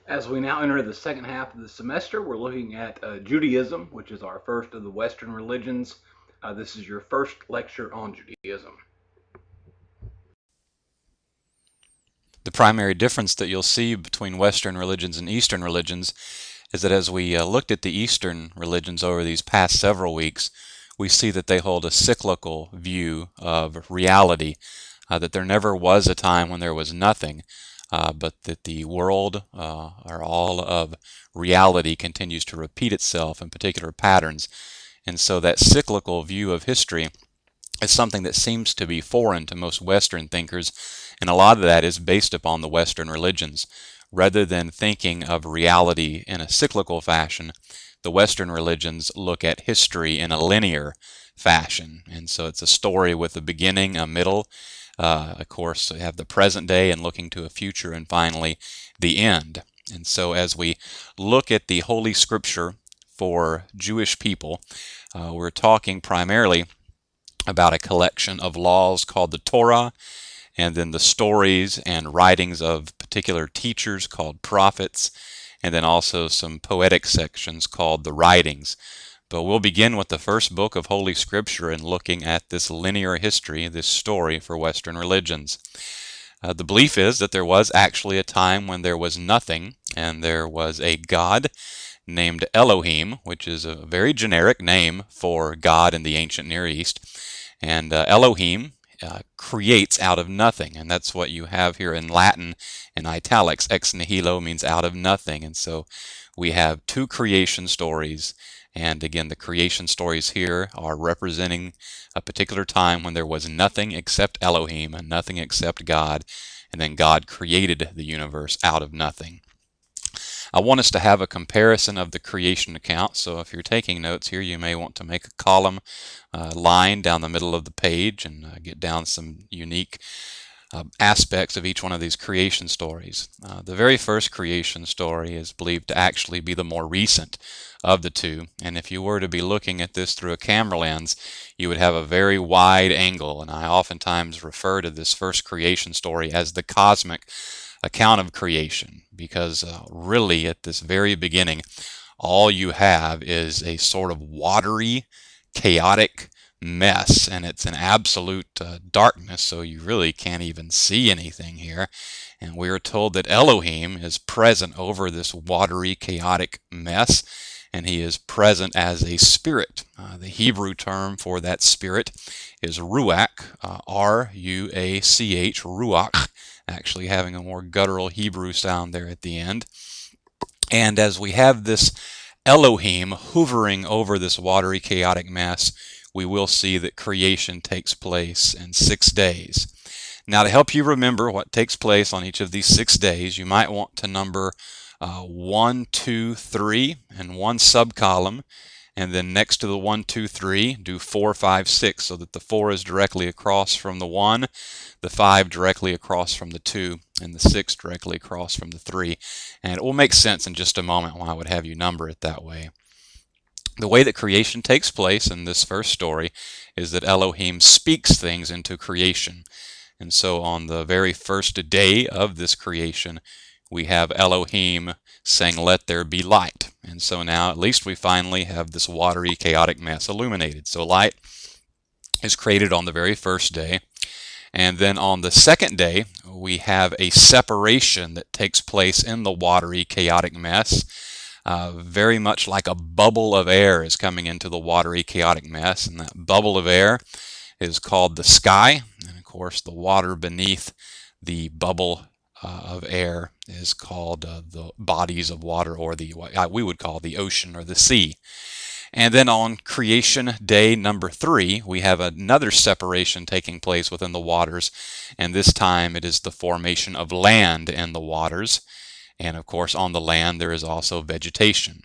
As we now enter the second half of the semester, we're looking at Judaism, which is our first of the Western religions. This is your first lecture on Judaism. The primary difference that you'll see between Western religions and Eastern religions is that as we looked at the Eastern religions over these past several weeks, we see that they hold a cyclical view of reality, that there never was a time when there was nothing, but that the world, or all of reality, continues to repeat itself in particular patterns. And so that cyclical view of history is something that seems to be foreign to most Western thinkers, and a lot of that is based upon the Western religions. Rather than thinking of reality in a cyclical fashion, the Western religions look at history in a linear fashion. And so it's a story with a beginning, a middle, of course, we have the present day and looking to a future, and finally the end. And so as we look at the Holy Scripture for Jewish people, we're talking primarily about a collection of laws called the Torah, and then the stories and writings of particular teachers called prophets, and then also some poetic sections called the writings. But we'll begin with the first book of Holy Scripture and looking at this linear history, this story for Western religions. The belief is that there was actually a time when there was nothing, and there was a God named Elohim, which is a very generic name for God in the ancient Near East. And Elohim creates out of nothing, and that's what you have here in Latin in italics. Ex nihilo means out of nothing, and so we have two creation stories. And again, the creation stories here are representing a particular time when there was nothing except Elohim and nothing except God, and then God created the universe out of nothing. I want us to have a comparison of the creation account, so if you're taking notes here, you may want to make a column line down the middle of the page and get down some unique aspects of each one of these creation stories. The very first creation story is believed to actually be the more recent of the two, and if you were to be looking at this through a camera lens, you would have a very wide angle, and I oftentimes refer to this first creation story as the cosmic account of creation, because really at this very beginning, all you have is a sort of watery, chaotic mess, and it's an absolute darkness, so you really can't even see anything here. And we are told that Elohim is present over this watery, chaotic mess, and he is present as a spirit. The Hebrew term for that spirit is ruach, R-U-A-C-H, ruach, actually having a more guttural Hebrew sound there at the end. And as we have this Elohim hovering over this watery, chaotic mess, we will see that creation takes place in 6 days. Now, to help you remember what takes place on each of these 6 days, you might want to number 1, 2, 3 in one subcolumn, and then next to the 1, 2, 3, do 4, 5, 6, so that the 4 is directly across from the 1, the 5 directly across from the 2, and the 6 directly across from the 3. And it will make sense in just a moment why I would have you number it that way. The way that creation takes place in this first story is that Elohim speaks things into creation. And so on the very first day of this creation, we have Elohim saying, "Let there be light." And so now at least we finally have this watery, chaotic mess illuminated. So light is created on the very first day. And then on the second day, we have a separation that takes place in the watery, chaotic mess. Very much like a bubble of air is coming into the watery, chaotic mess. And that bubble of air is called the sky. And of course, the water beneath the bubble of air is called the bodies of water, or what we would call the ocean or the sea. And then on creation day number 3, we have another separation taking place within the waters, and this time it is the formation of land in the waters. And of course, on the land there is also vegetation.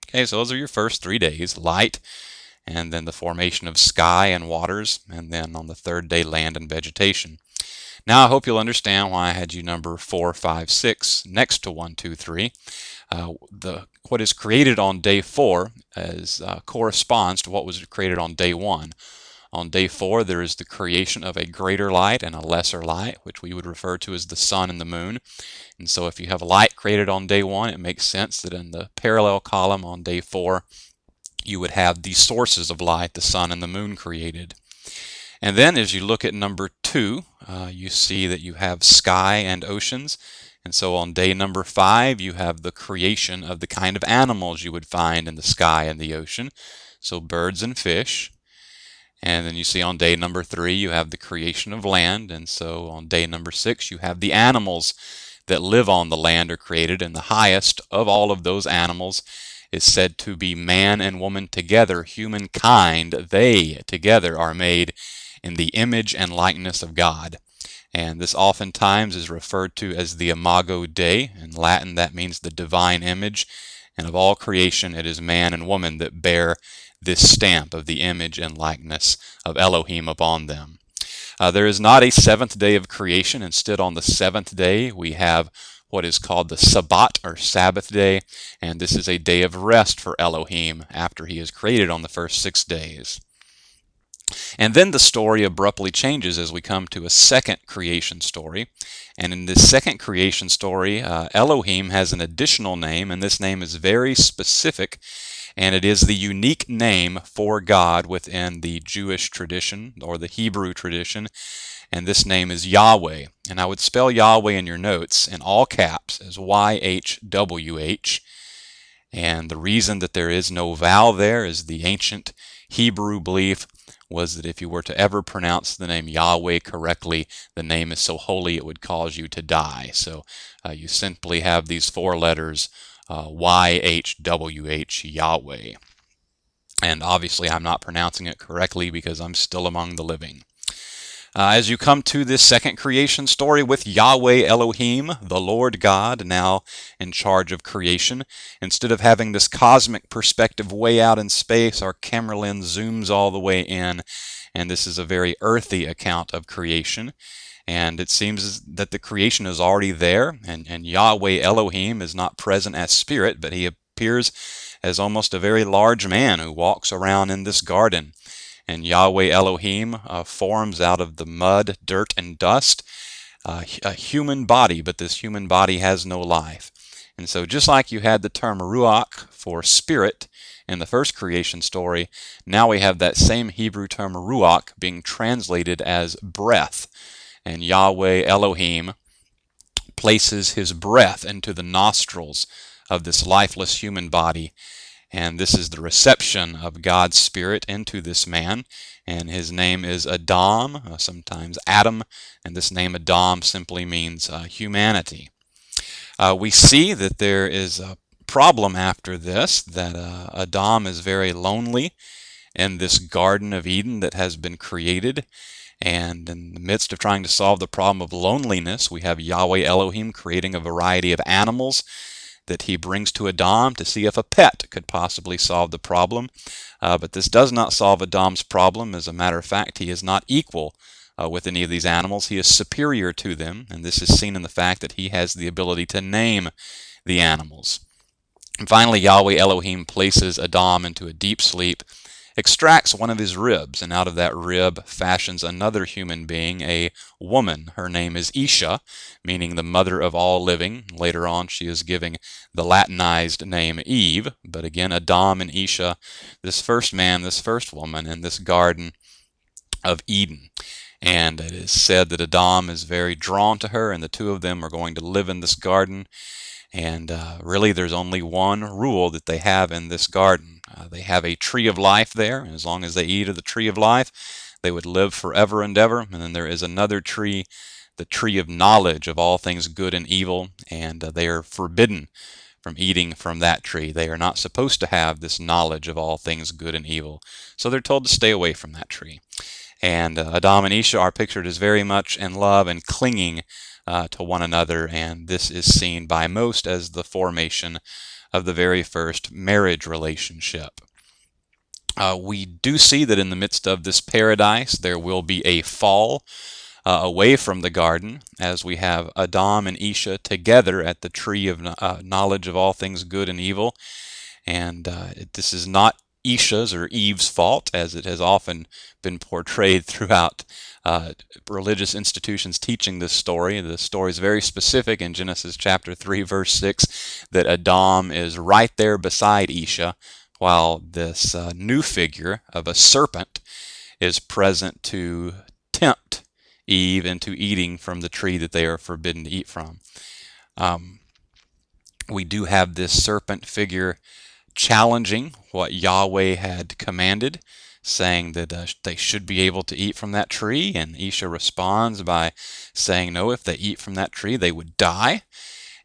Okay, so those are your first 3 days: light, and then the formation of sky and waters, and then on the third day, land and vegetation. Now I hope you'll understand why I had you number 4, 5, 6 next to 1, 2, 3. What is created on day 4 corresponds to what was created on day 1. On day 4, there is the creation of a greater light and a lesser light, which we would refer to as the sun and the moon. And so if you have light created on day 1, it makes sense that in the parallel column on day 4, you would have the sources of light, the sun and the moon, created. And then as you look at number 2, you see that you have sky and oceans. And so on day number 5, you have the creation of the kind of animals you would find in the sky and the ocean. So birds and fish. And then you see on day number 3, you have the creation of land. And so on day number 6, you have the animals that live on the land are created. And the highest of all of those animals is said to be man and woman together, humankind. They together are made in the image and likeness of God. And this oftentimes is referred to as the Imago Dei. In Latin, that means the divine image. And of all creation, it is man and woman that bear this stamp of the image and likeness of Elohim upon them. There is not a 7th day of creation. Instead, on the 7th day, we have what is called the Sabbat, or Sabbath day, and this is a day of rest for Elohim after he has created on the first 6 days. And then the story abruptly changes as we come to a second creation story. And in this second creation story, Elohim has an additional name, and this name is very specific, and it is the unique name for God within the Jewish tradition or the Hebrew tradition, and this name is Yahweh. And I would spell Yahweh in your notes in all caps as YHWH. And the reason that there is no vowel there is the ancient Hebrew belief was that if you were to ever pronounce the name Yahweh correctly, the name is so holy it would cause you to die. So you simply have these 4 letters, YHWH, Yahweh. And obviously I'm not pronouncing it correctly because I'm still among the living. As you come to this second creation story with Yahweh Elohim, the Lord God, now in charge of creation, instead of having this cosmic perspective way out in space, our camera lens zooms all the way in, and this is a very earthy account of creation. And it seems that the creation is already there, and Yahweh Elohim is not present as spirit, but he appears as almost a very large man who walks around in this garden. And Yahweh Elohim forms out of the mud, dirt, and dust a human body, but this human body has no life. And so just like you had the term ruach for spirit in the first creation story, now we have that same Hebrew term ruach being translated as breath. And Yahweh Elohim places his breath into the nostrils of this lifeless human body. And this is the reception of God's Spirit into this man. And his name is Adam, sometimes Adam. And this name Adam simply means humanity. We see that there is a problem after this, that Adam is very lonely in this Garden of Eden that has been created. And in the midst of trying to solve the problem of loneliness, we have Yahweh Elohim creating a variety of animals that he brings to Adam to see if a pet could possibly solve the problem. But this does not solve Adam's problem. As a matter of fact, he is not equal with any of these animals. He is superior to them, and this is seen in the fact that he has the ability to name the animals. And finally, Yahweh Elohim places Adam into a deep sleep, extracts one of his ribs, and out of that rib fashions another human being, a woman. Her name is Isha, meaning the mother of all living. Later on, she is giving the Latinized name Eve. But again, Adam and Isha, this first man, this first woman in this Garden of Eden. And it is said that Adam is very drawn to her, and the two of them are going to live in this garden. And really, there's only one rule that they have in this garden. They have a tree of life there, and as long as they eat of the tree of life, they would live forever and ever. And then there is another tree, the tree of knowledge of all things good and evil, and they are forbidden from eating from that tree. They are not supposed to have this knowledge of all things good and evil, so they're told to stay away from that tree. And Adam and Isha are pictured as very much in love and clinging to one another, and this is seen by most as the formation of the very first marriage relationship. We do see that in the midst of this paradise there will be a fall away from the garden, as we have Adam and Isha together at the tree of knowledge of all things good and evil. And this is not Isha's or Eve's fault, as it has often been portrayed throughout religious institutions teaching this story. The story is very specific in Genesis chapter 3, verse 6, that Adam is right there beside Isha, while this new figure of a serpent is present to tempt Eve into eating from the tree that they are forbidden to eat from. We do have this serpent figure challenging what Yahweh had commanded, saying that they should be able to eat from that tree, and Isha responds by saying, no, if they eat from that tree, they would die.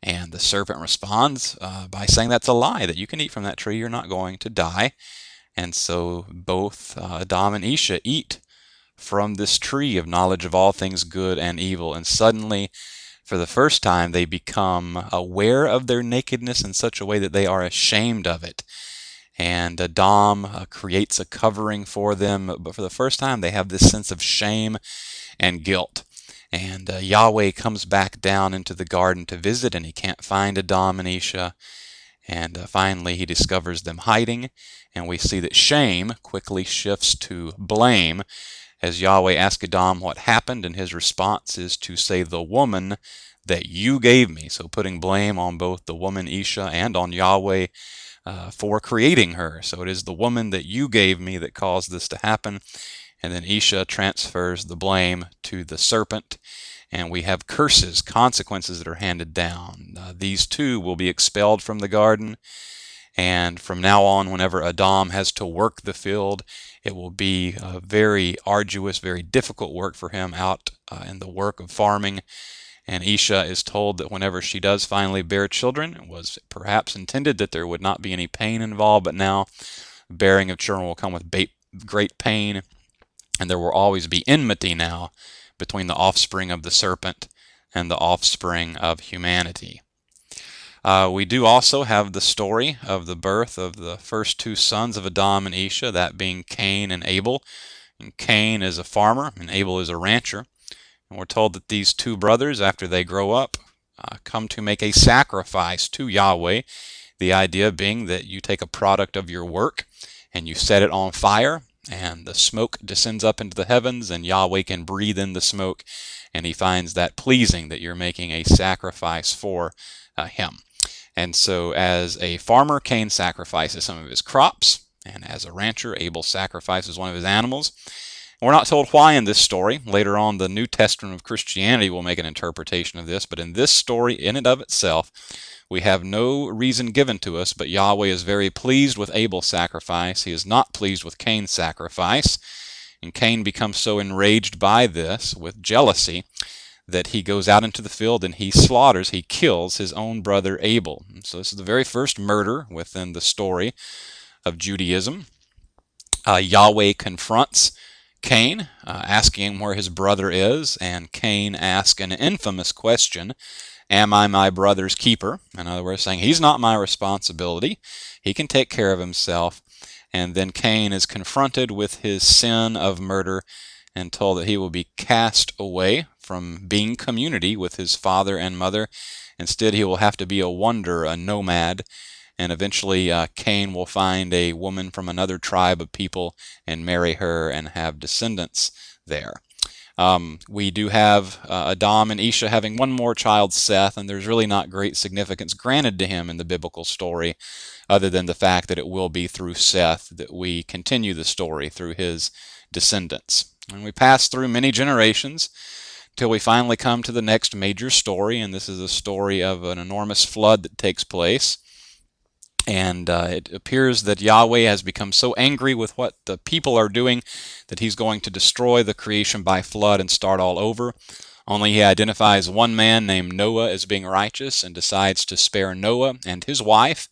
And the serpent responds by saying that's a lie, that you can eat from that tree, you're not going to die. And so both Adam and Isha eat from this tree of knowledge of all things good and evil, and suddenly, for the first time, they become aware of their nakedness in such a way that they are ashamed of it. And Adam creates a covering for them, but for the first time they have this sense of shame and guilt. And Yahweh comes back down into the garden to visit, and he can't find Adam and Isha. And finally he discovers them hiding, and we see that shame quickly shifts to blame as Yahweh asks Adam what happened, and his response is to say, the woman that you gave me. So putting blame on both the woman Isha and on Yahweh for creating her. So it is the woman that you gave me that caused this to happen. And then Isha transfers the blame to the serpent, and we have curses, consequences that are handed down. These two will be expelled from the garden, and from now on, whenever Adam has to work the field, it will be a very arduous, very difficult work for him out in the work of farming. And Isha is told that whenever she does finally bear children, it was perhaps intended that there would not be any pain involved, but now bearing of children will come with great pain, and there will always be enmity now between the offspring of the serpent and the offspring of humanity. We do also have the story of the birth of the first two sons of Adam and Isha, that being Cain and Abel. And Cain is a farmer and Abel is a rancher. And we're told that these two brothers, after they grow up, come to make a sacrifice to Yahweh. The idea being that you take a product of your work and you set it on fire, and the smoke descends up into the heavens, and Yahweh can breathe in the smoke, and he finds that pleasing, that you're making a sacrifice for him. And so as a farmer, Cain sacrifices some of his crops, and as a rancher, Abel sacrifices one of his animals. We're not told why in this story. Later on, the New Testament of Christianity will make an interpretation of this, but in this story, in and of itself, we have no reason given to us, but Yahweh is very pleased with Abel's sacrifice. He is not pleased with Cain's sacrifice, and Cain becomes so enraged by this with jealousy that he goes out into the field and he kills his own brother Abel. So this is the very first murder within the story of Judaism. Yahweh confronts Cain, asking him where his brother is, and Cain asks an infamous question, am I my brother's keeper? In other words, saying he's not my responsibility, he can take care of himself. And then Cain is confronted with his sin of murder and told that he will be cast away from being community with his father and mother. Instead, he will have to be a wanderer, a nomad, and eventually Cain will find a woman from another tribe of people and marry her and have descendants there. We do have Adam and Isha having one more child, Seth, and there's really not great significance granted to him in the biblical story, other than the fact that it will be through Seth that we continue the story, through his descendants. And we pass through many generations till we finally come to the next major story, and this is a story of an enormous flood that takes place. And it appears that Yahweh has become so angry with what the people are doing that he's going to destroy the creation by flood and start all over. Only he identifies one man named Noah as being righteous and decides to spare Noah and his wife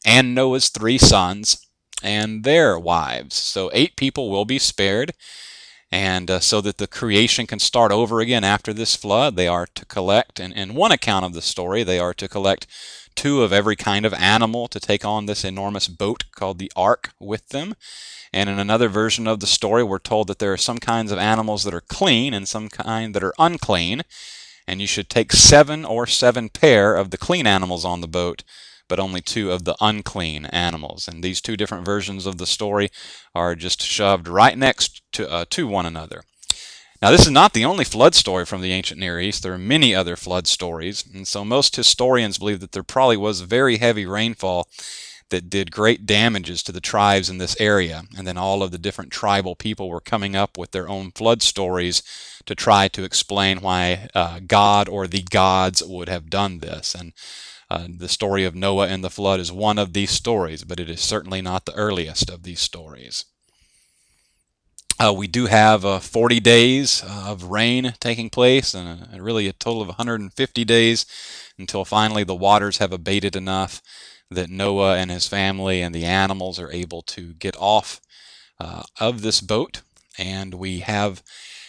and Noah's 3 sons and their wives. So 8 people will be spared. And so that the creation can start over again after this flood, they are to collect, and in one account of the story, they are to collect 2 of every kind of animal to take on this enormous boat called the ark with them. And in another version of the story, we're told that there are some kinds of animals that are clean and some kind that are unclean, and you should take 7 pair of the clean animals on the boat, but only 2 of the unclean animals. And these 2 different versions of the story are just shoved right next to one another. Now, this is not the only flood story from the ancient Near East. There are many other flood stories, and so most historians believe that there probably was very heavy rainfall that did great damages to the tribes in this area, and then all of the different tribal people were coming up with their own flood stories to try to explain why God or the gods would have done this. And the story of Noah and the flood is one of these stories, but it is certainly not the earliest of these stories. We do have 40 days of rain taking place, and really a total of 150 days until finally the waters have abated enough that Noah and his family and the animals are able to get off of this boat. And we have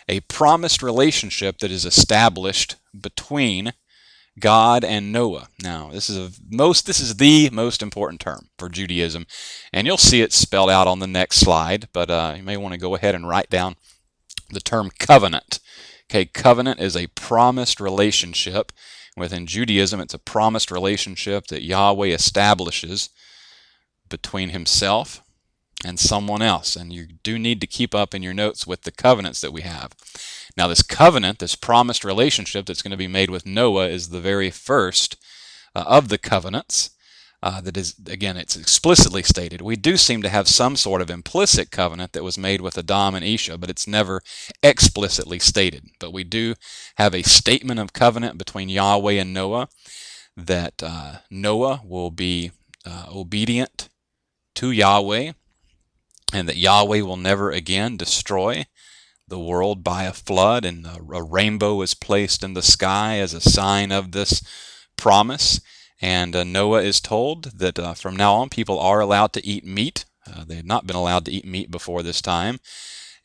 a promised relationship that is established between God and Noah. Now, this is the most important term for Judaism, and you'll see it spelled out on the next slide, but you may want to go ahead and write down the term covenant. Okay, covenant is a promised relationship. Within Judaism, it's a promised relationship that Yahweh establishes between himself and someone else. And you do need to keep up in your notes with the covenants that we have. Now, this covenant, this promised relationship that's going to be made with Noah, is the very first of the covenants. That is, again, it's explicitly stated. We do seem to have some sort of implicit covenant that was made with Adam and Isha, but it's never explicitly stated. But we do have a statement of covenant between Yahweh and Noah that Noah will be obedient to Yahweh, and that Yahweh will never again destroy the world by a flood, and a rainbow is placed in the sky as a sign of this promise. And Noah is told that from now on people are allowed to eat meat. They had not been allowed to eat meat before this time.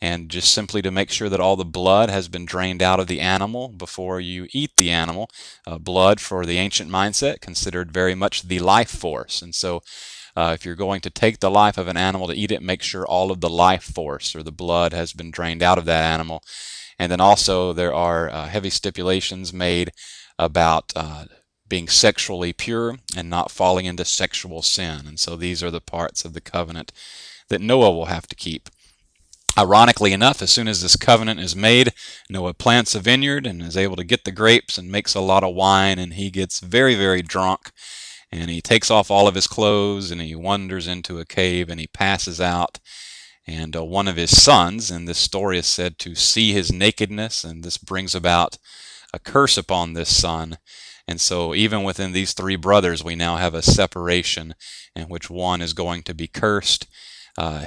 And just simply to make sure that all the blood has been drained out of the animal before you eat the animal. Blood, for the ancient mindset, considered very much the life force. And so if you're going to take the life of an animal to eat it, make sure all of the life force or the blood has been drained out of that animal. And then also there are heavy stipulations made about being sexually pure and not falling into sexual sin. And so these are the parts of the covenant that Noah will have to keep. Ironically enough, as soon as this covenant is made, Noah plants a vineyard and is able to get the grapes and makes a lot of wine, and he gets very, very drunk. And he takes off all of his clothes and he wanders into a cave and he passes out. And one of his sons in this story is said to see his nakedness, and this brings about a curse upon this son. And so even within these 3 brothers, we now have a separation in which one is going to be cursed.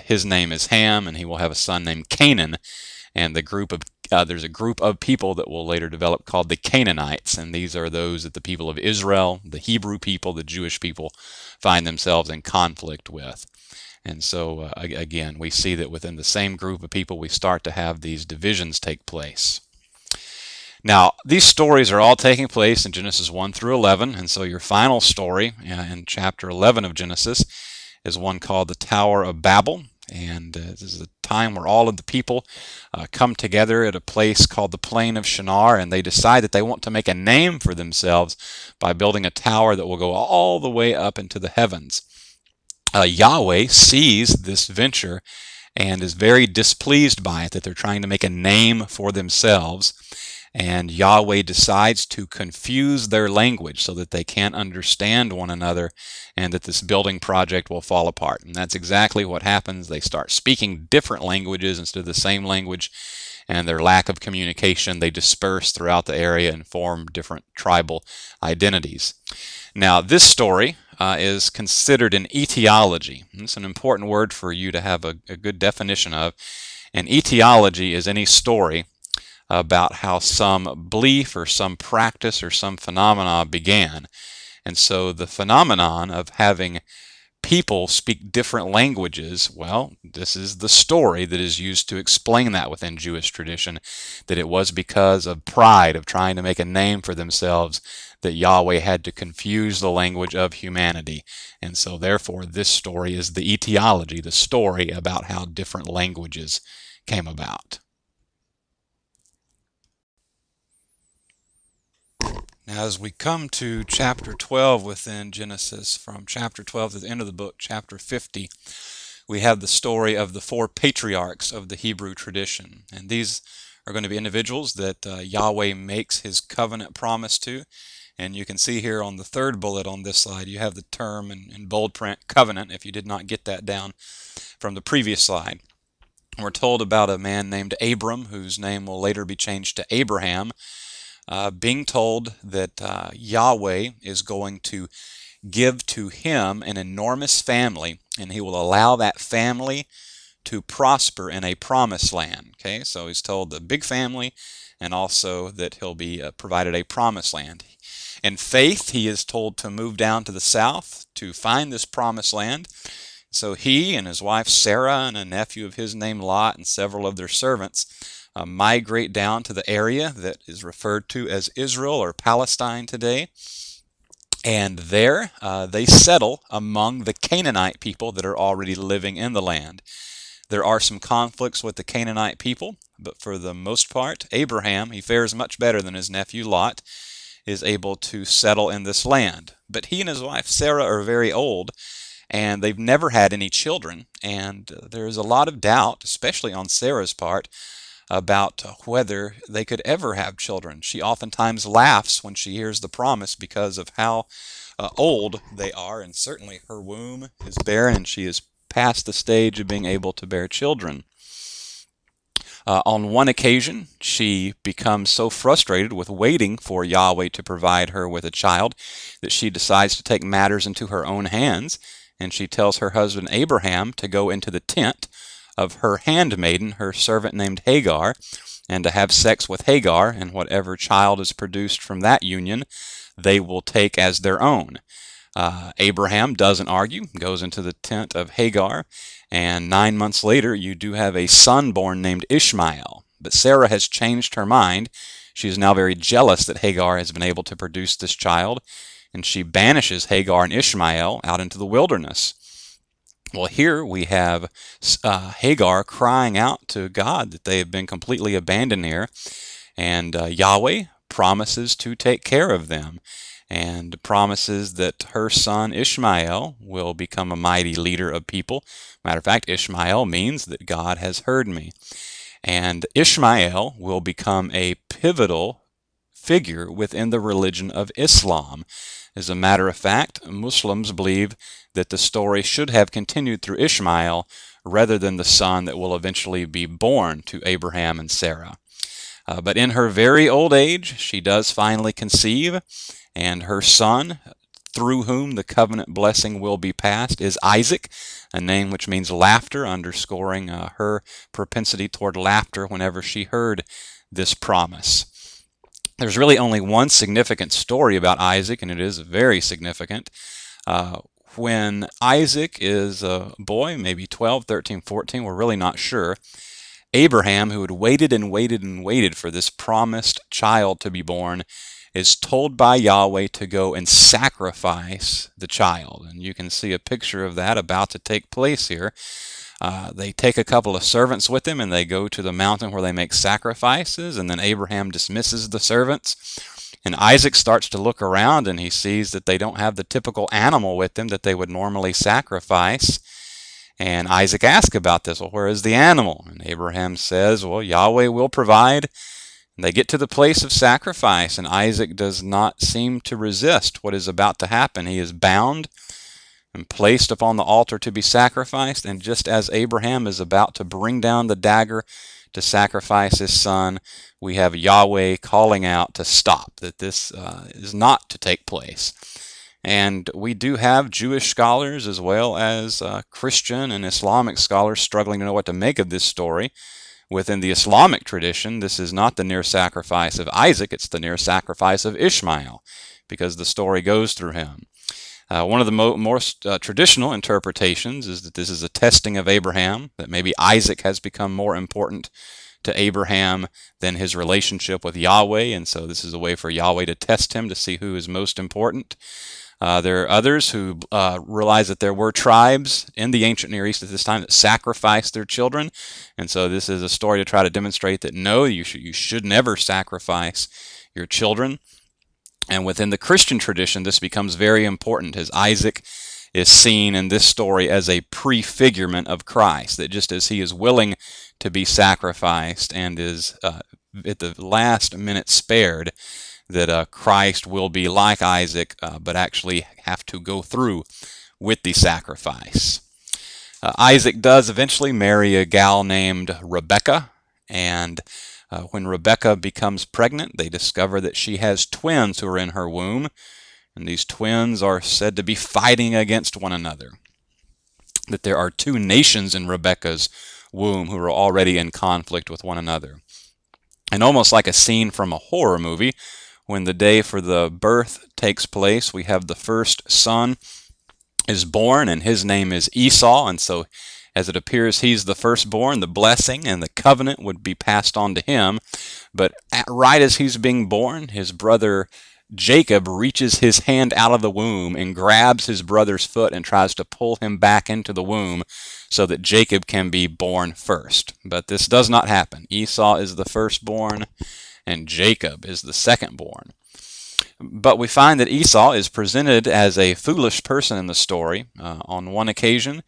His name is Ham, and he will have a son named Canaan. And there's a group of people that will later develop called the Canaanites, and these are those that the people of Israel, the Hebrew people, the Jewish people, find themselves in conflict with. And so again, we see that within the same group of people we start to have these divisions take place. Now, these stories are all taking place in Genesis 1 through 11, and so your final story in chapter 11 of Genesis is one called the Tower of Babel. And this is a time where all of the people come together at a place called the Plain of Shinar, and they decide that they want to make a name for themselves by building a tower that will go all the way up into the heavens. Yahweh sees this venture and is very displeased by it, that they're trying to make a name for themselves. And Yahweh decides to confuse their language so that they can't understand one another, and that this building project will fall apart. And that's exactly what happens. They start speaking different languages instead of the same language, and their lack of communication, they disperse throughout the area and form different tribal identities. Now, this story is considered an etiology. It's an important word for you to have a good definition of. An etiology is any story about how some belief or some practice or some phenomena began. And so the phenomenon of having people speak different languages, well, this is the story that is used to explain that within Jewish tradition, that it was because of pride, of trying to make a name for themselves, that Yahweh had to confuse the language of humanity. And so therefore this story is the etiology, the story about how different languages came about. Now, as we come to chapter 12 within Genesis, from chapter 12 to the end of the book, chapter 50, we have the story of the four patriarchs of the Hebrew tradition. And these are going to be individuals that Yahweh makes his covenant promise to. And you can see here on the third bullet on this slide, you have the term in bold print, covenant, if you did not get that down from the previous slide. We're told about a man named Abram, whose name will later be changed to Abraham, being told that Yahweh is going to give to him an enormous family, and he will allow that family to prosper in a promised land. Okay, so he's told the big family, and also that he'll be provided a promised land. In faith, he is told to move down to the south to find this promised land. So he and his wife Sarah and a nephew of his named Lot and several of their servants migrate down to the area that is referred to as Israel or Palestine today. And there they settle among the Canaanite people that are already living in the land. There are some conflicts with the Canaanite people, but for the most part, Abraham, he fares much better than his nephew Lot, is able to settle in this land. But he and his wife Sarah are very old, and they've never had any children, and there's a lot of doubt, especially on Sarah's part, about whether they could ever have children. She oftentimes laughs when she hears the promise because of how old they are, and certainly her womb is barren and she is past the stage of being able to bear children. On one occasion, she becomes so frustrated with waiting for Yahweh to provide her with a child that she decides to take matters into her own hands, and she tells her husband Abraham to go into the tent of her handmaiden, her servant named Hagar, and to have sex with Hagar, and whatever child is produced from that union, they will take as their own. Abraham doesn't argue, goes into the tent of Hagar, and 9 months later you do have a son born named Ishmael. But Sarah has changed her mind. She is now very jealous that Hagar has been able to produce this child, and she banishes Hagar and Ishmael out into the wilderness. Well, here we have Hagar crying out to God that they have been completely abandoned here, and Yahweh promises to take care of them, and promises that her son Ishmael will become a mighty leader of people. Matter of fact, Ishmael means that God has heard me. And Ishmael will become a pivotal figure within the religion of Islam. As a matter of fact, Muslims believe that the story should have continued through Ishmael rather than the son that will eventually be born to Abraham and Sarah. But in her very old age, she does finally conceive, and her son, through whom the covenant blessing will be passed, is Isaac, a name which means laughter, underscoring her propensity toward laughter whenever she heard this promise. There's really only one significant story about Isaac, and it is very significant. When Isaac is a boy, maybe 12, 13, 14, we're really not sure, Abraham, who had waited and waited and waited for this promised child to be born, is told by Yahweh to go and sacrifice the child. And you can see a picture of that about to take place here. They take a couple of servants with them, and they go to the mountain where they make sacrifices, and then Abraham dismisses the servants. And Isaac starts to look around, and he sees that they don't have the typical animal with them that they would normally sacrifice. And Isaac asks about this. Well, where is the animal? And Abraham says, well, Yahweh will provide. And they get to the place of sacrifice, and Isaac does not seem to resist what is about to happen. He is bound and placed upon the altar to be sacrificed, and just as Abraham is about to bring down the dagger to sacrifice his son, we have Yahweh calling out to stop, that this is not to take place. And we do have Jewish scholars as well as Christian and Islamic scholars struggling to know what to make of this story. Within the Islamic tradition, this is not the near sacrifice of Isaac, it's the near sacrifice of Ishmael, because the story goes through him. One of the most traditional interpretations is that this is a testing of Abraham, that maybe Isaac has become more important to Abraham than his relationship with Yahweh, and so this is a way for Yahweh to test him to see who is most important. There are others who realize that there were tribes in the ancient Near East at this time that sacrificed their children, and so this is a story to try to demonstrate that no, you should never sacrifice your children. And within the Christian tradition, this becomes very important, as Isaac is seen in this story as a prefigurement of Christ, that just as he is willing to be sacrificed and is at the last minute spared, that Christ will be like Isaac, but actually have to go through with the sacrifice. Isaac does eventually marry a gal named Rebekah, and when Rebekah becomes pregnant, they discover that she has twins who are in her womb, and these twins are said to be fighting against one another. That there are two nations in Rebekah's womb who are already in conflict with one another. And almost like a scene from a horror movie, when the day for the birth takes place, we have the first son is born, and his name is Esau, and so as it appears he's the firstborn, the blessing and the covenant would be passed on to him. But right as he's being born, his brother Jacob reaches his hand out of the womb and grabs his brother's foot and tries to pull him back into the womb so that Jacob can be born first. But this does not happen. Esau is the firstborn and Jacob is the secondborn. But we find that Esau is presented as a foolish person in the story. On one occasion,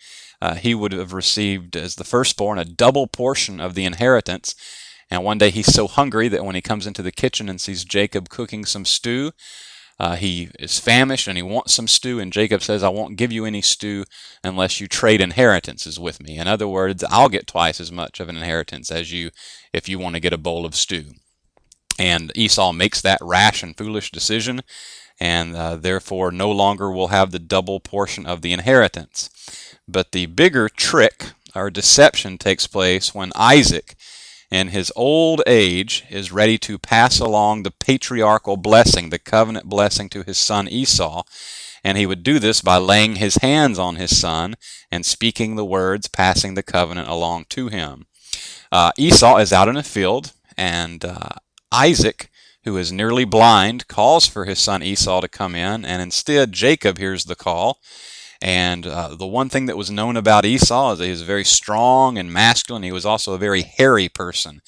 he would have received, as the firstborn, a double portion of the inheritance. And one day he's so hungry that when he comes into the kitchen and sees Jacob cooking some stew, he is famished and he wants some stew. And Jacob says, I won't give you any stew unless you trade inheritances with me. In other words, I'll get twice as much of an inheritance as you if you want to get a bowl of stew. And Esau makes that rash and foolish decision, and therefore no longer will have the double portion of the inheritance. But the bigger trick or deception takes place when Isaac, in his old age, is ready to pass along the patriarchal blessing, the covenant blessing, to his son Esau. And he would do this by laying his hands on his son and speaking the words, passing the covenant along to him. Esau is out in a field, and Isaac, who is nearly blind, calls for his son Esau to come in, and instead Jacob hears the call. And the one thing that was known about Esau is that he was very strong and masculine. He was also a very hairy person.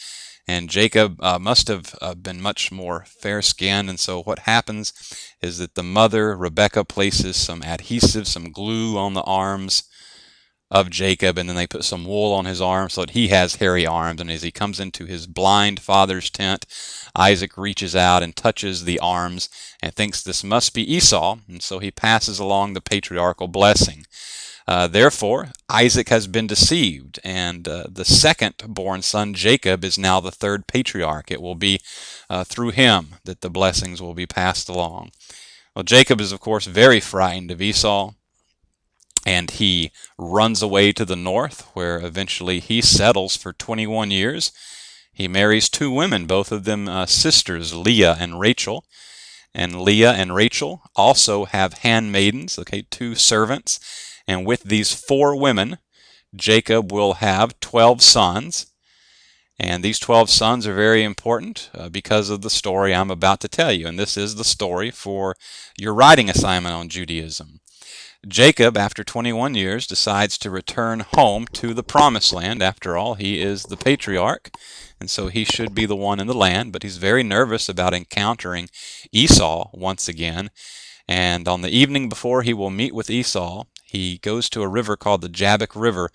And Jacob must have been much more fair-skinned. And so what happens is that the mother, Rebekah, places some adhesive, some glue on the arms of Jacob, and then they put some wool on his arms so that he has hairy arms. And as he comes into his blind father's tent, Isaac reaches out and touches the arms and thinks this must be Esau, and so he passes along the patriarchal blessing. Therefore, Isaac has been deceived, and the second-born son, Jacob, is now the third patriarch. It will be through him that the blessings will be passed along. Well, Jacob is, of course, very frightened of Esau, and he runs away to the north, where eventually he settles for 21 years. He marries two women, both of them sisters, Leah and Rachel. And Leah and Rachel also have handmaidens, okay, two servants. And with these four women, Jacob will have 12 sons. And these 12 sons are very important because of the story I'm about to tell you. And this is the story for your writing assignment on Judaism. Jacob, after 21 years, decides to return home to the Promised Land. After all, he is the patriarch, and so he should be the one in the land, but he's very nervous about encountering Esau once again. And on the evening before he will meet with Esau, he goes to a river called the Jabbok River,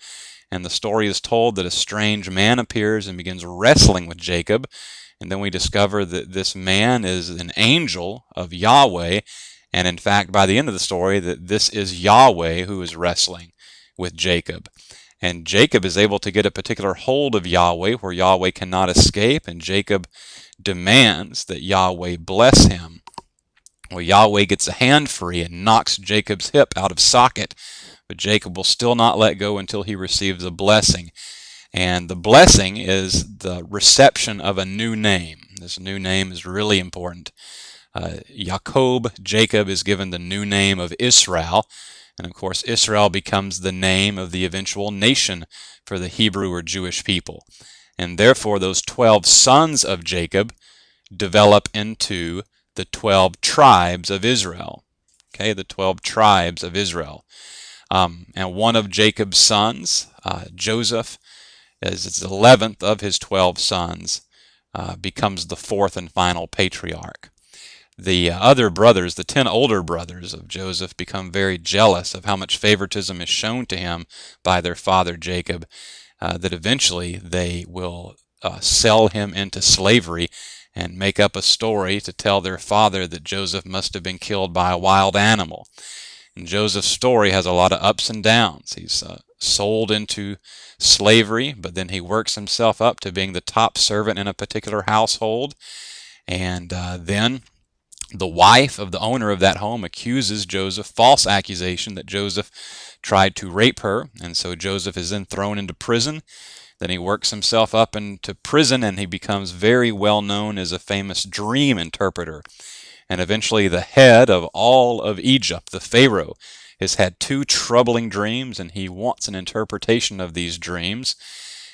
and the story is told that a strange man appears and begins wrestling with Jacob. And then we discover that this man is an angel of Yahweh, and in fact, by the end of the story, that this is Yahweh who is wrestling with Jacob. And Jacob is able to get a particular hold of Yahweh where Yahweh cannot escape, and Jacob demands that Yahweh bless him. Well, Yahweh gets a hand free and knocks Jacob's hip out of socket, but Jacob will still not let go until he receives a blessing. And the blessing is the reception of a new name. This new name is really important. Jacob is given the new name of Israel, and of course Israel becomes the name of the eventual nation for the Hebrew or Jewish people. And therefore those 12 sons of Jacob develop into the 12 tribes of Israel. Okay, the 12 tribes of Israel. And one of Jacob's sons, Joseph, as the 11th of his 12 sons, becomes the fourth and final patriarch. The other brothers, the 10 older brothers of Joseph, become very jealous of how much favoritism is shown to him by their father Jacob, that eventually they will sell him into slavery and make up a story to tell their father that Joseph must have been killed by a wild animal. And Joseph's story has a lot of ups and downs. He's sold into slavery, but then he works himself up to being the top servant in a particular household. And then the wife of the owner of that home accuses Joseph, false accusation that Joseph tried to rape her. And so Joseph is then thrown into prison. Then he works himself up into prison, and he becomes very well known as a famous dream interpreter. And eventually the head of all of Egypt, the Pharaoh, has had 2 troubling dreams, and he wants an interpretation of these dreams.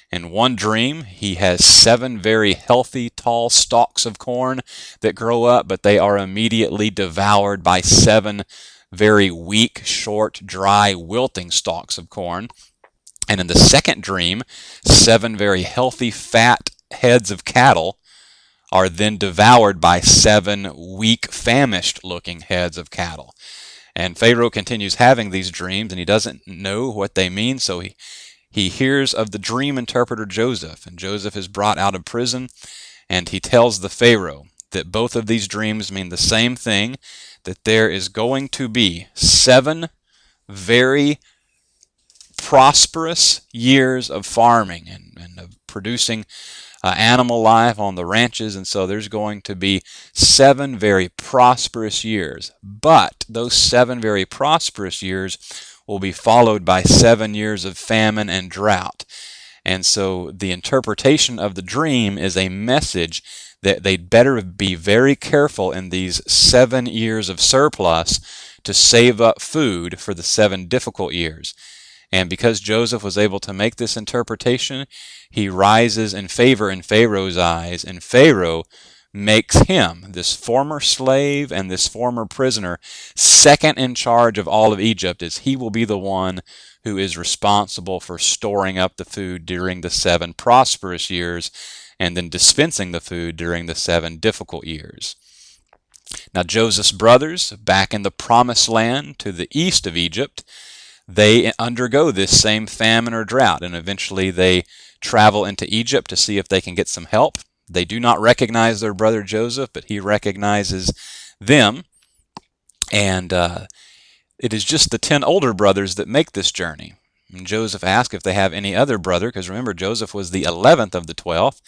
In one dream, he has 7 very healthy, tall stalks of corn that grow up, but they are immediately devoured by 7 very weak, short, dry, wilting stalks of corn. And in the second dream, 7 very healthy, fat heads of cattle are then devoured by 7 weak, famished-looking heads of cattle. And Pharaoh continues having these dreams, and he doesn't know what they mean, so he hears of the dream interpreter Joseph, and Joseph is brought out of prison, and he tells the Pharaoh that both of these dreams mean the same thing, that there is going to be 7 very prosperous years of farming and of producing animal life on the ranches, and so there's going to be 7 very prosperous years. But those 7 very prosperous years will be followed by 7 years of famine and drought. And so the interpretation of the dream is a message that they'd better be very careful in these 7 years of surplus to save up food for the 7 difficult years. And because Joseph was able to make this interpretation, he rises in favor in Pharaoh's eyes, and Pharaoh makes him, this former slave and this former prisoner, second in charge of all of Egypt, as he will be the one who is responsible for storing up the food during the 7 prosperous years and then dispensing the food during the 7 difficult years. Now Joseph's brothers, back in the promised land to the east of Egypt, they undergo this same famine or drought, and eventually they travel into Egypt to see if they can get some help. They do not recognize their brother Joseph, but he recognizes them, and it is just the 10 older brothers that make this journey. And Joseph asks if they have any other brother, because remember, Joseph was the 11th of the 12.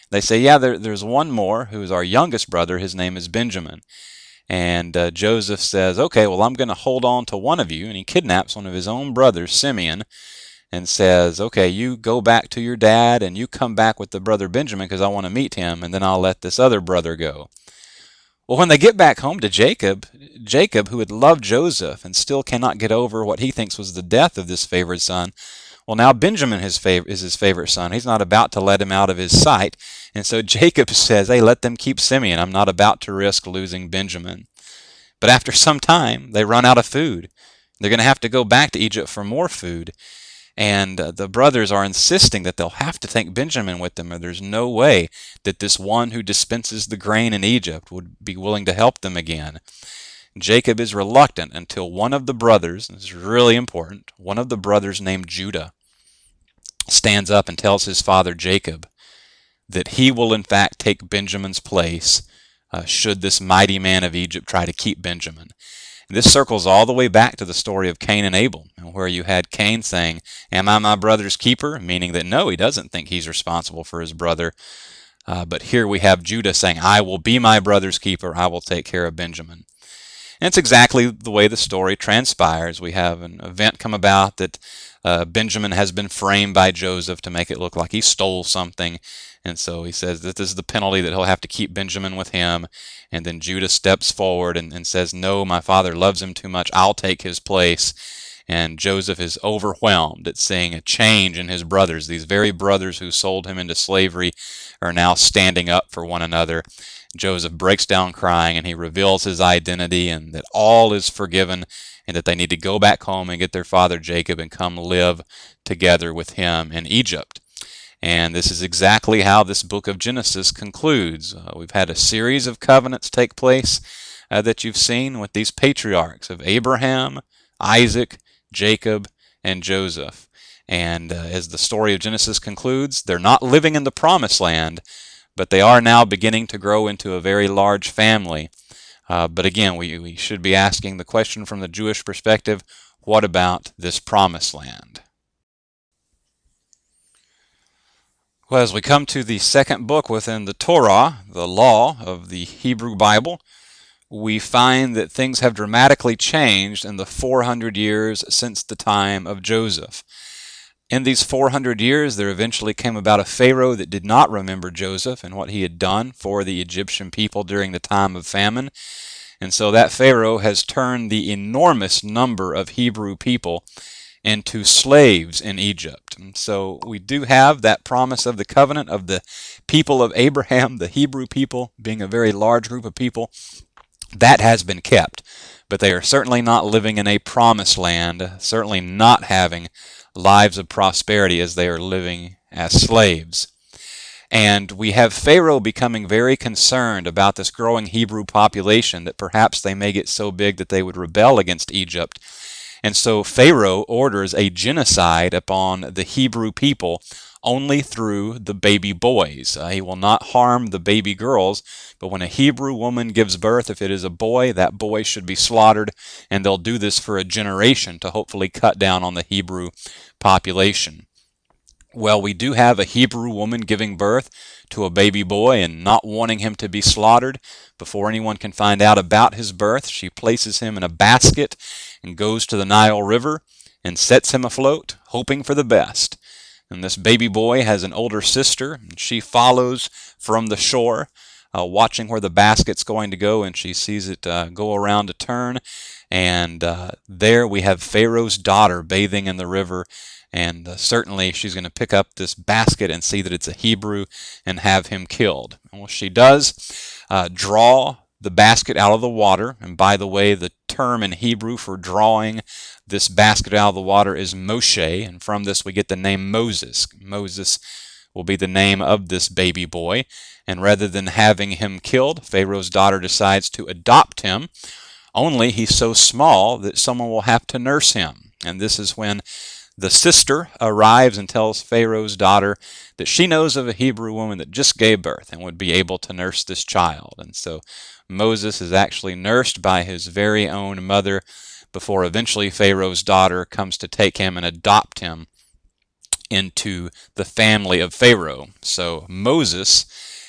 They say, yeah, there's one more, who is our youngest brother. His name is Benjamin. And Joseph says, okay, well, I'm going to hold on to one of you. And he kidnaps one of his own brothers, Simeon, and says, okay, you go back to your dad and you come back with the brother Benjamin because I want to meet him, and then I'll let this other brother go. Well, when they get back home to Jacob, who had loved Joseph and still cannot get over what he thinks was the death of this favored son, well, now Benjamin is his favorite son. He's not about to let him out of his sight. And so Jacob says, hey, let them keep Simeon. I'm not about to risk losing Benjamin. But after some time, they run out of food. They're going to have to go back to Egypt for more food. And the brothers are insisting that they'll have to take Benjamin with them, or there's no way that this one who dispenses the grain in Egypt would be willing to help them again. Jacob is reluctant until one of the brothers, this is really important, one of the brothers named Judah stands up and tells his father Jacob that he will in fact take Benjamin's place should this mighty man of Egypt try to keep Benjamin. And this circles all the way back to the story of Cain and Abel, where you had Cain saying, am I my brother's keeper? Meaning that no, he doesn't think he's responsible for his brother. But here we have Judah saying, I will be my brother's keeper. I will take care of Benjamin. And it's exactly the way the story transpires. We have an event come about that Benjamin has been framed by Joseph to make it look like he stole something. And so he says that this is the penalty, that he'll have to keep Benjamin with him. And then Judah steps forward and says, no, my father loves him too much. I'll take his place. And Joseph is overwhelmed at seeing a change in his brothers. These very brothers who sold him into slavery are now standing up for one another. Joseph breaks down crying, and he reveals his identity and that all is forgiven, and that they need to go back home and get their father Jacob and come live together with him in Egypt. And this is exactly how this book of Genesis concludes. We've had a series of covenants take place that you've seen with these patriarchs of Abraham, Isaac, Jacob, and Joseph. And as the story of Genesis concludes, they're not living in the promised land, but they are now beginning to grow into a very large family. But again, we should be asking the question from the Jewish perspective, what about this promised land? Well, as we come to the second book within the Torah, the law of the Hebrew Bible, we find that things have dramatically changed in the 400 years since the time of Joseph. In these 400 years, there eventually came about a Pharaoh that did not remember Joseph and what he had done for the Egyptian people during the time of famine. And so that Pharaoh has turned the enormous number of Hebrew people into slaves in Egypt. And so we do have that promise of the covenant of the people of Abraham, the Hebrew people being a very large group of people. That has been kept, but they are certainly not living in a promised land, certainly not having lives of prosperity as they are living as slaves. And we have Pharaoh becoming very concerned about this growing Hebrew population, that perhaps they may get so big that they would rebel against Egypt. And so Pharaoh orders a genocide upon the Hebrew people only through the baby boys. He will not harm the baby girls, but when a Hebrew woman gives birth, if it is a boy, that boy should be slaughtered, and they'll do this for a generation to hopefully cut down on the Hebrew population. Well, we do have a Hebrew woman giving birth to a baby boy and not wanting him to be slaughtered. Before anyone can find out about his birth, she places him in a basket and goes to the Nile River and sets him afloat, hoping for the best. And this baby boy has an older sister, and she follows from the shore, watching where the basket's going to go, and she sees it go around a turn. And there we have Pharaoh's daughter bathing in the river. And certainly she's going to pick up this basket and see that it's a Hebrew and have him killed. Well, she does draw the basket out of the water. And by the way, the term in Hebrew for drawing this basket out of the water is Moshe. And from this we get the name Moses. Moses will be the name of this baby boy. And rather than having him killed, Pharaoh's daughter decides to adopt him. Only he's so small that someone will have to nurse him. And this is when the sister arrives and tells Pharaoh's daughter that she knows of a Hebrew woman that just gave birth and would be able to nurse this child. And so Moses is actually nursed by his very own mother before eventually Pharaoh's daughter comes to take him and adopt him into the family of Pharaoh. So Moses,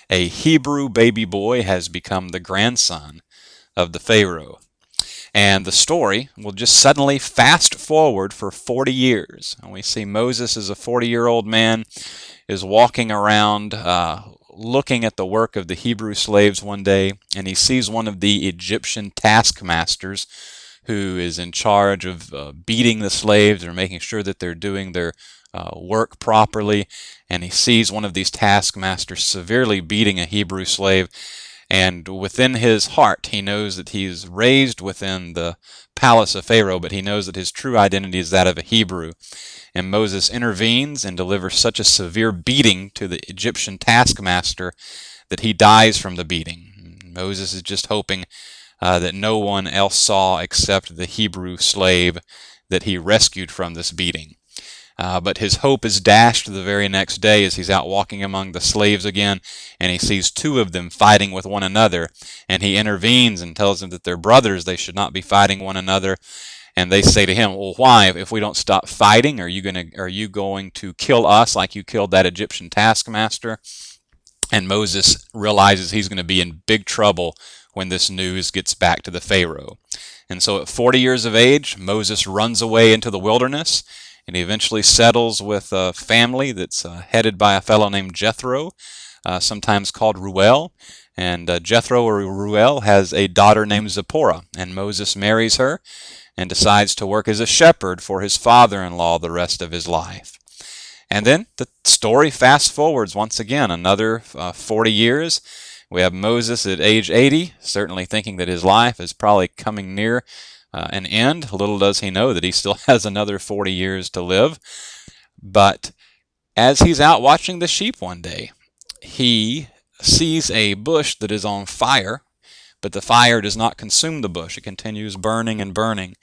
a Hebrew baby boy, has become the grandson of the Pharaoh. And the story will just suddenly fast forward for 40 years. And we see Moses as a 40-year-old man is walking around looking at the work of the Hebrew slaves one day, and he sees one of the Egyptian taskmasters who is in charge of beating the slaves or making sure that they're doing their work properly. And he sees one of these taskmasters severely beating a Hebrew slave. And within his heart, he knows that he's raised within the palace of Pharaoh, but he knows that his true identity is that of a Hebrew. And Moses intervenes and delivers such a severe beating to the Egyptian taskmaster that he dies from the beating. Moses is just hoping that no one else saw except the Hebrew slave that he rescued from this beating. But his hope is dashed the very next day as he's out walking among the slaves again, and he sees two of them fighting with one another, and he intervenes and tells them that they're brothers, they should not be fighting one another. And they say to him, well, why? If we don't stop fighting, are you going to kill us like you killed that Egyptian taskmaster? And Moses realizes he's going to be in big trouble when this news gets back to the Pharaoh. And so at 40 years of age, Moses runs away into the wilderness, and he eventually settles with a family that's headed by a fellow named Jethro, sometimes called Ruel. And Jethro or Ruel has a daughter named Zipporah, and Moses marries her and decides to work as a shepherd for his father-in-law the rest of his life. And then the story fast forwards once again, another 40 years. We have Moses at age 80, certainly thinking that his life is probably coming near an end. Little does he know that he still has another 40 years to live. But As he's out watching the sheep one day, he sees a bush that is on fire, but the fire does not consume the bush. It continues burning and burning.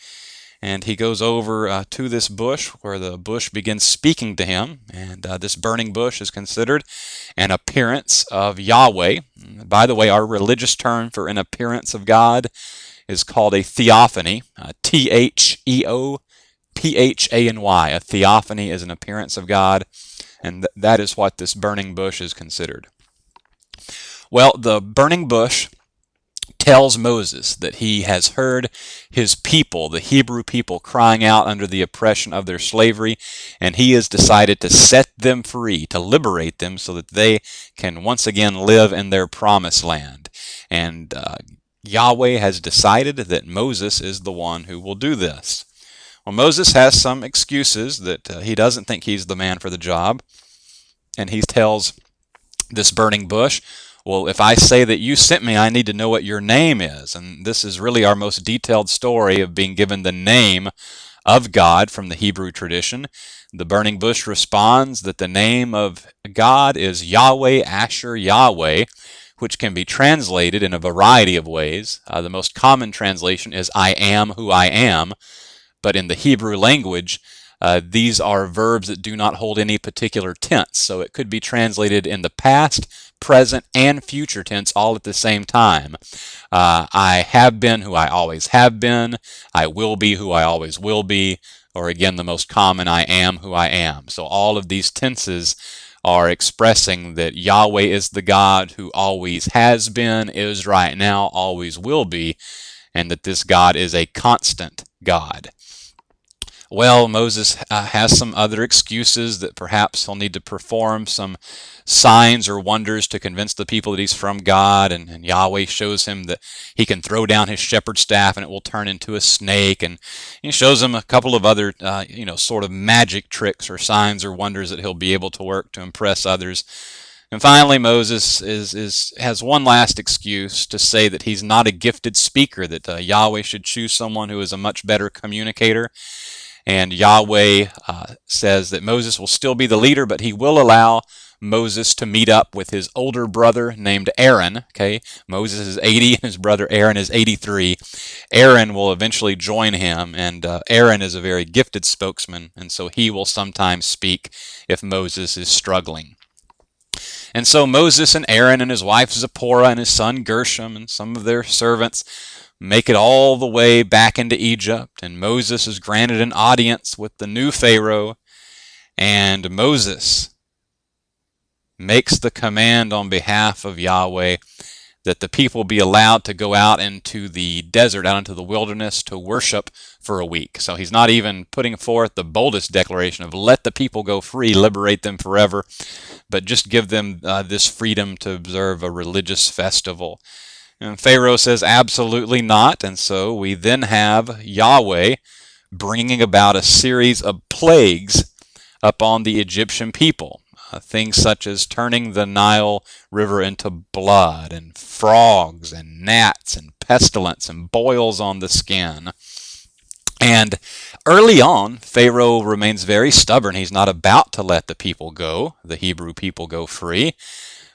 And he goes over to this bush where the bush begins speaking to him. And this burning bush is considered an appearance of Yahweh. By the way, our religious term for an appearance of God is called a theophany, Theophany. A theophany is an appearance of God, and that is what this burning bush is considered. Well, the burning bush tells Moses that he has heard his people, the Hebrew people, crying out under the oppression of their slavery, and he has decided to set them free, to liberate them so that they can once again live in their promised land. And Yahweh has decided that Moses is the one who will do this. Well, Moses has some excuses that he doesn't think he's the man for the job, and he tells this burning bush, well, if I say that you sent me, I need to know what your name is. And this is really our most detailed story of being given the name of God from the Hebrew tradition. The burning bush responds that the name of God is Yahweh Asher Yahweh, which can be translated in a variety of ways. The most common translation is I am who I am, but in the Hebrew language, these are verbs that do not hold any particular tense, so it could be translated in the past, present, and future tense all at the same time. I have been who I always have been, I will be who I always will be, or again the most common, I am who I am. So all of these tenses are expressing that Yahweh is the God who always has been, is right now, always will be, and that this God is a constant God. Well, Moses has some other excuses that perhaps he'll need to perform some signs or wonders to convince the people that he's from God, and Yahweh shows him that he can throw down his shepherd's staff and it will turn into a snake, and he shows him a couple of other sort of magic tricks or signs or wonders that he'll be able to work to impress others. And finally, Moses has one last excuse to say that he's not a gifted speaker, that Yahweh should choose someone who is a much better communicator. And Yahweh says that Moses will still be the leader, but he will allow Moses to meet up with his older brother named Aaron. Okay, Moses is 80 and his brother Aaron is 83. Aaron will eventually join him, and Aaron is a very gifted spokesman, and so he will sometimes speak if Moses is struggling. And so Moses and Aaron and his wife Zipporah and his son Gershom and some of their servants make it all the way back into Egypt, and Moses is granted an audience with the new Pharaoh, and Moses makes the command on behalf of Yahweh that the people be allowed to go out into the desert, out into the wilderness to worship for a week. So he's not even putting forth the boldest declaration of let the people go free, liberate them forever, but just give them this freedom to observe a religious festival. And Pharaoh says absolutely not, and so we then have Yahweh bringing about a series of plagues upon the Egyptian people. Things such as turning the Nile River into blood, and frogs, and gnats, and pestilence, and boils on the skin. And early on, Pharaoh remains very stubborn. He's not about to let the people go, the Hebrew people go free.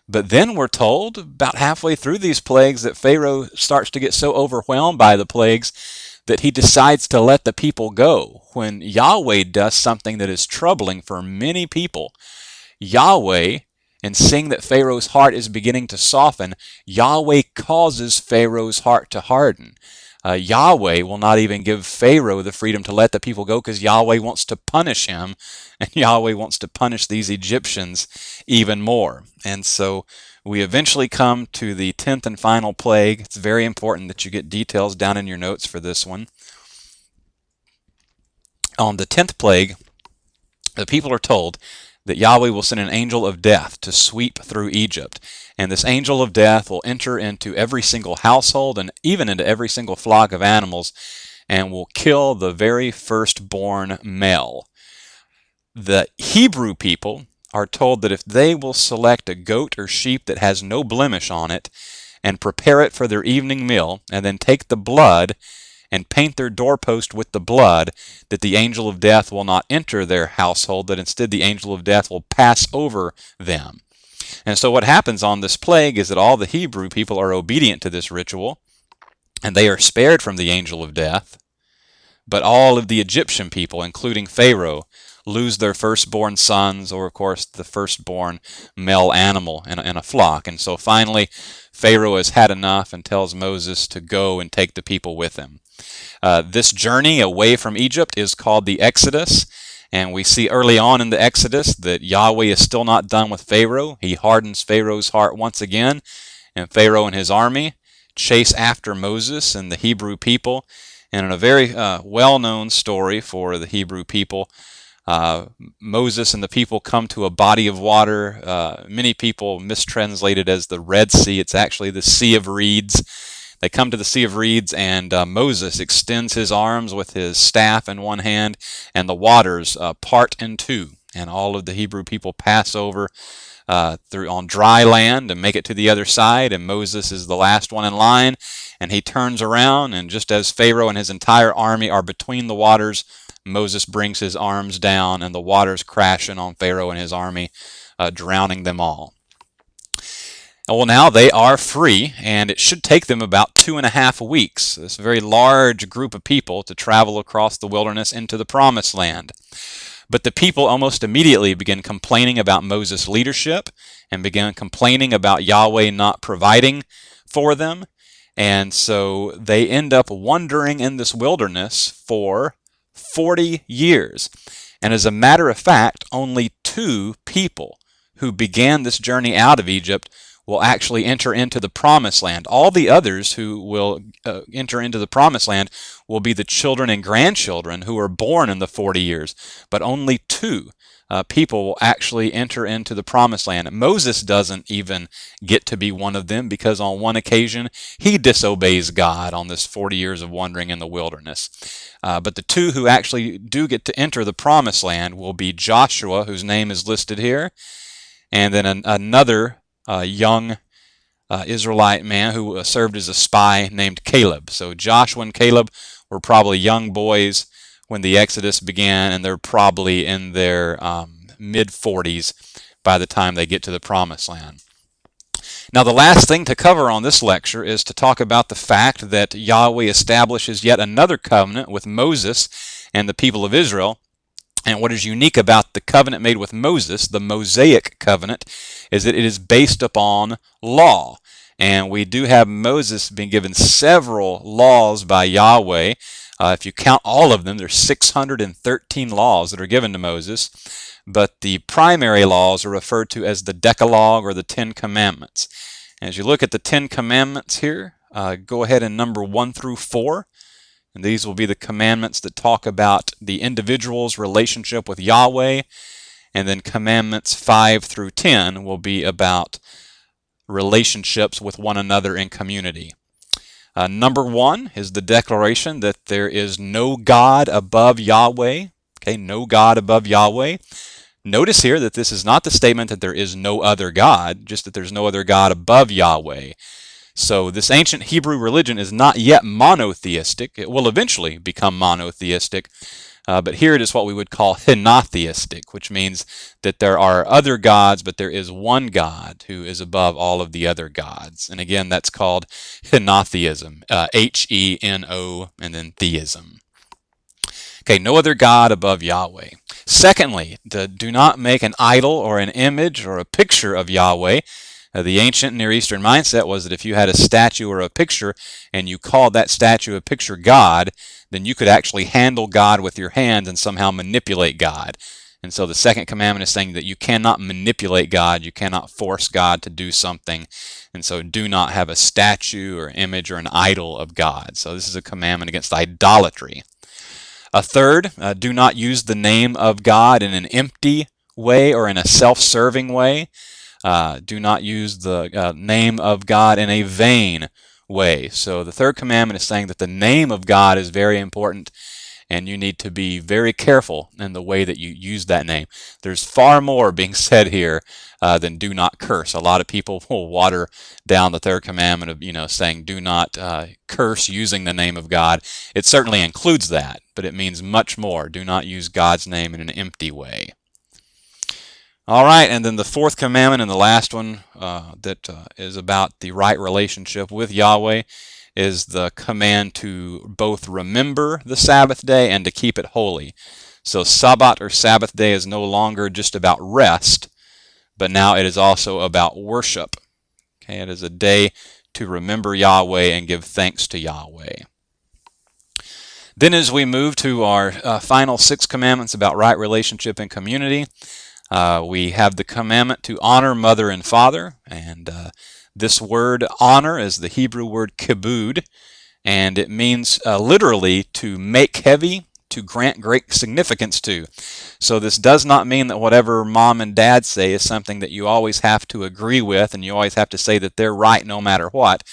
But then we're told, about halfway through these plagues, that Pharaoh starts to get so overwhelmed by the plagues that he decides to let the people go. When Yahweh does something that is troubling for many people, Yahweh, and seeing that Pharaoh's heart is beginning to soften, Yahweh causes Pharaoh's heart to harden. Yahweh will not even give Pharaoh the freedom to let the people go because Yahweh wants to punish him, and Yahweh wants to punish these Egyptians even more. And so we eventually come to the 10th and final plague. It's very important that you get details down in your notes for this one. On the 10th plague, the people are told that Yahweh will send an angel of death to sweep through Egypt. And this angel of death will enter into every single household and even into every single flock of animals and will kill the very firstborn male. The Hebrew people are told that if they will select a goat or sheep that has no blemish on it and prepare it for their evening meal and then take the blood and paint their doorpost with the blood, that the angel of death will not enter their household, that instead the angel of death will pass over them. And so what happens on this plague is that all the Hebrew people are obedient to this ritual, and they are spared from the angel of death. But all of the Egyptian people, including Pharaoh, lose their firstborn sons, or of course the firstborn male animal in a flock. And so finally Pharaoh has had enough and tells Moses to go and take the people with him. This journey away from Egypt is called the Exodus. And we see early on in the Exodus that Yahweh is still not done with Pharaoh. He hardens Pharaoh's heart once again, and Pharaoh and his army chase after Moses and the Hebrew people. And in a very well-known story for the Hebrew people, Moses and the people come to a body of water. Many people mistranslate it as the Red Sea. It's actually the Sea of Reeds. They come to the Sea of Reeds, and Moses extends his arms with his staff in one hand, and the waters part in two, and all of the Hebrew people pass over through on dry land and make it to the other side, and Moses is the last one in line, and he turns around, and just as Pharaoh and his entire army are between the waters, Moses brings his arms down, and the waters crash in on Pharaoh and his army, drowning them all. Well, now they are free, and it should take them about 2.5 weeks, this very large group of people, to travel across the wilderness into the Promised Land. But the people almost immediately begin complaining about Moses' leadership and begin complaining about Yahweh not providing for them. And so they end up wandering in this wilderness for 40 years. And as a matter of fact, only 2 people who began this journey out of Egypt will actually enter into the Promised Land. All the others who will enter into the Promised Land will be the children and grandchildren who are born in the 40 years. But only 2 people will actually enter into the Promised Land. Moses doesn't even get to be one of them, because on one occasion he disobeys God on this 40 years of wandering in the wilderness. But the 2 who actually do get to enter the Promised Land will be Joshua, whose name is listed here, and then another young Israelite man who served as a spy named Caleb. So Joshua and Caleb were probably young boys when the Exodus began, and they're probably in their mid-40s by the time they get to the Promised Land. Now, the last thing to cover on this lecture is to talk about the fact that Yahweh establishes yet another covenant with Moses and the people of Israel. And what is unique about the covenant made with Moses, the Mosaic covenant, is that it is based upon law. And we do have Moses being given several laws by Yahweh. If you count all of them, there's 613 laws that are given to Moses. But the primary laws are referred to as the Decalogue, or the 10 Commandments. And as you look at the 10 Commandments here, go ahead and number 1 through 4. And these will be the commandments that talk about the individual's relationship with Yahweh. And then commandments 5 through 10 will be about relationships with one another in community. Number 1 is the declaration that there is no God above Yahweh. Okay, no God above Yahweh. Notice here that this is not the statement that there is no other God, just that there's no other God above Yahweh. So this ancient Hebrew religion is not yet monotheistic. It will eventually become monotheistic, but here it is what we would call henotheistic, which means that there are other gods, but there is one God who is above all of the other gods. And again, that's called henotheism, H-E-N-O, and then theism. Okay, no other God above Yahweh. Secondly, do not make an idol or an image or a picture of Yahweh. The ancient Near Eastern mindset was that if you had a statue or a picture and you called that statue or picture God, then you could actually handle God with your hands and somehow manipulate God. And so the second commandment is saying that you cannot manipulate God, you cannot force God to do something. And so do not have a statue or image or an idol of God. So this is a commandment against idolatry. A third, do not use the name of God in an empty way or in a self-serving way. Do not use the name of God in a vain way. So the third commandment is saying that the name of God is very important, and you need to be very careful in the way that you use that name. There's far more being said here than do not curse. A lot of people will water down the third commandment of, saying do not curse using the name of God. It certainly includes that, but it means much more. Do not use God's name in an empty way. All right, and then the fourth commandment and the last one that is about the right relationship with Yahweh is the command to both remember the Sabbath day and to keep it holy. So Sabbath or Sabbath day is no longer just about rest, but now it is also about worship. Okay, it is a day to remember Yahweh and give thanks to Yahweh. Then as we move to our final 6 commandments about right relationship and community, we have the commandment to honor mother and father, and this word honor is the Hebrew word kibud, and it means literally to make heavy, to grant great significance to. So this does not mean that whatever mom and dad say is something that you always have to agree with and you always have to say that they're right no matter what.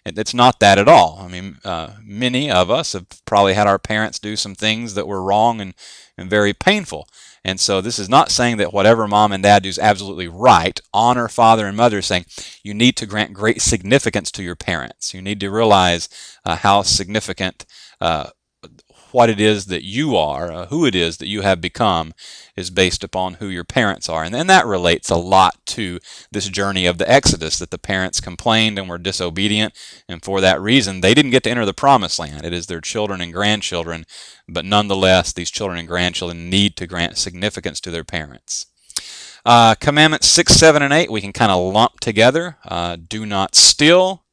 It's not that at all. I mean, many of us have probably had our parents do some things that were wrong and very painful. And so this is not saying that whatever mom and dad do is absolutely right. Honor father and mother is saying you need to grant great significance to your parents. You need to realize how significant what it is that you are, who it is that you have become, is based upon who your parents are. And that relates a lot to this journey of the Exodus, that the parents complained and were disobedient, and for that reason they didn't get to enter the promised land. It is their children and grandchildren, but nonetheless these children and grandchildren need to grant significance to their parents. Commandments 6, 7, and 8 we can kind of lump together. Do not steal,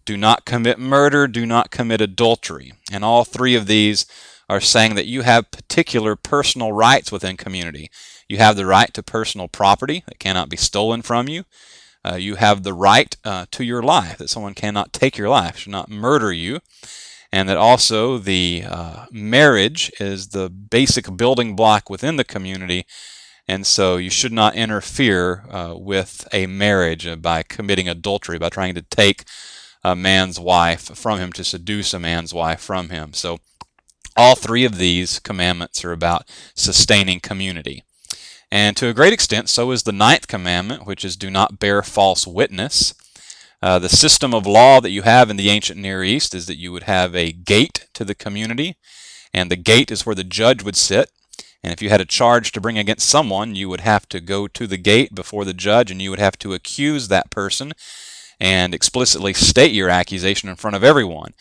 do not commit murder, do not commit adultery. And all 3 of these are saying that you have particular personal rights within community. You have the right to personal property that cannot be stolen from you. You have the right to your life, that someone cannot take your life, should not murder you. And that also the marriage is the basic building block within the community. And so you should not interfere with a marriage by committing adultery, by trying to take a man's wife from him, to seduce a man's wife from him. So all 3 of these commandments are about sustaining community. And to a great extent, so is the 9th commandment, which is do not bear false witness. The system of law that you have in the ancient Near East is that you would have a gate to the community, and the gate is where the judge would sit. And if you had a charge to bring against someone, you would have to go to the gate before the judge, and you would have to accuse that person and explicitly state your accusation in front of everyone.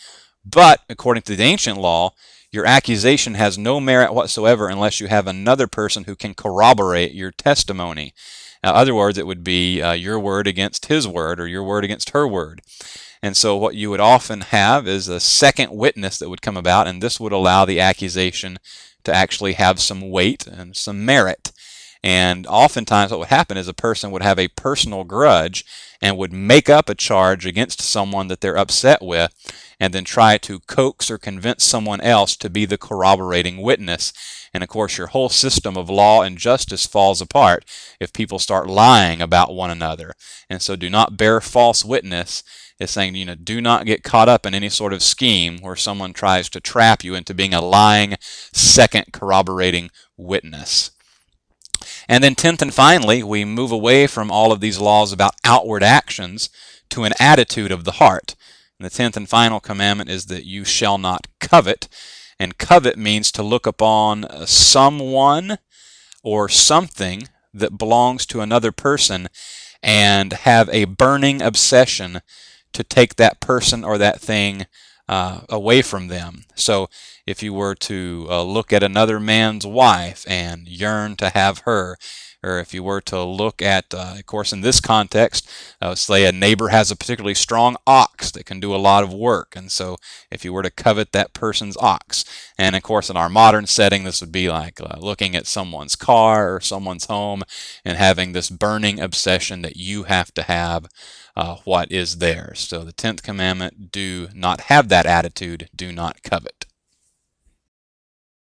But according to the ancient law, your accusation has no merit whatsoever unless you have another person who can corroborate your testimony. In other words, it would be your word against his word, or your word against her word. And so what you would often have is a second witness that would come about, and this would allow the accusation to actually have some weight and some merit. And oftentimes what would happen is a person would have a personal grudge and would make up a charge against someone that they're upset with, and then try to coax or convince someone else to be the corroborating witness. And of course your whole system of law and justice falls apart if people start lying about one another. And so do not bear false witness is saying, do not get caught up in any sort of scheme where someone tries to trap you into being a lying second corroborating witness. And then 10th and finally, we move away from all of these laws about outward actions to an attitude of the heart. And the 10th and final commandment is that you shall not covet. And covet means to look upon someone or something that belongs to another person and have a burning obsession to take that person or that thing away from them. So if you were to look at another man's wife and yearn to have her, or if you were to look at, of course in this context, say a neighbor has a particularly strong ox that can do a lot of work, and so if you were to covet that person's ox, and of course in our modern setting this would be like looking at someone's car or someone's home and having this burning obsession that you have to have what is theirs. So the 10th commandment, do not have that attitude, do not covet.